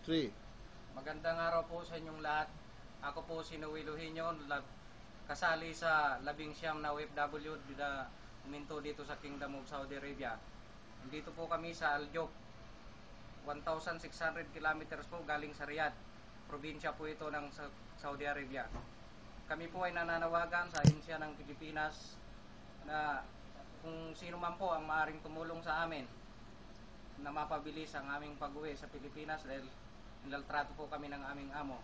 3. Magandang araw po sa inyong lahat. Ako po si Noel Eugenio, kasali sa 19 na OFW na huminto dito sa Kingdom of Saudi Arabia. Nandito po kami sa Al Jouf, 1,600 kilometers po galing sa Riyadh. Probinsya po ito ng Saudi Arabia. Kami po ay nananawagan sa ahensya ng Pilipinas na kung sino man po ang maaaring tumulong sa amin na mapabilis ang aming pag-uwi sa Pilipinas dahil nilaltrato po kami ng aming amo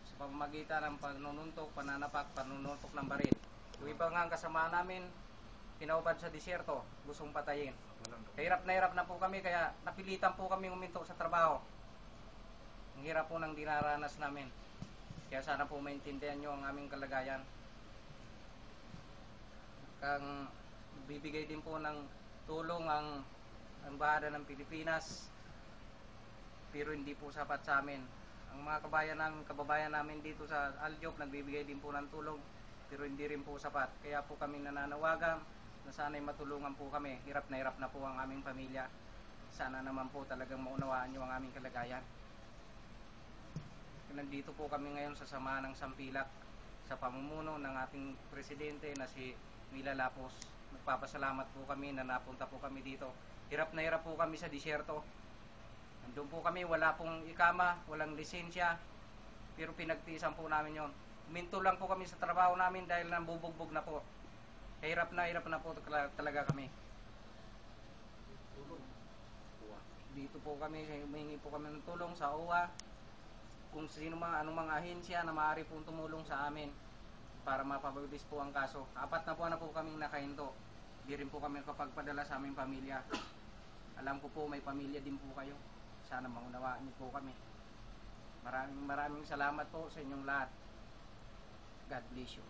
sa pamamagitan ng panununtok, pananapak, panununtok ng baril. Yung iba nga kasama namin, pinaubad sa disyerto, gustong patayin. Hirap na po kami kaya napilitan po kami uminto sa trabaho. Ang hirap po ng dinaranas namin. Kaya sana po maintindihan nyo ang aming kalagayan. Kang bibigay din po ng tulong ang bahada ng Pilipinas, pero hindi po sapat sa amin. Ang mga kababayan namin dito sa Al Jouf nagbibigay din po ng tulong, pero hindi rin po sapat. Kaya po kami nananawagan na sana'y matulungan po kami. Hirap na po ang aming pamilya. Sana naman po talagang maunawaan nyo ang aming kalagayan. Nandito po kami ngayon sa samahan ng Sampilak sa pamumuno ng ating presidente na si Mila Lapos. Nagpapasalamat po kami na napunta po kami dito. Hirap po kami sa disyerto. Nandun po kami, wala pong ikama, walang lisensya, pero pinagtiisan po namin yon. Minto lang po kami sa trabaho namin dahil nambubugbog na po. Hirap na po talaga kami. Dito po kami, humingi po kami ng tulong sa OWA, kung sino anong mga ahensya na maaari pong tumulong sa amin para mapabilis po ang kaso. 4 na po kaming nakahinto. Hindi rin po kami kapagpadala sa aming pamilya. Alam ko po may pamilya din po kayo. Sana maunawaan niyo po kami. Maraming salamat po sa inyong lahat. God bless you.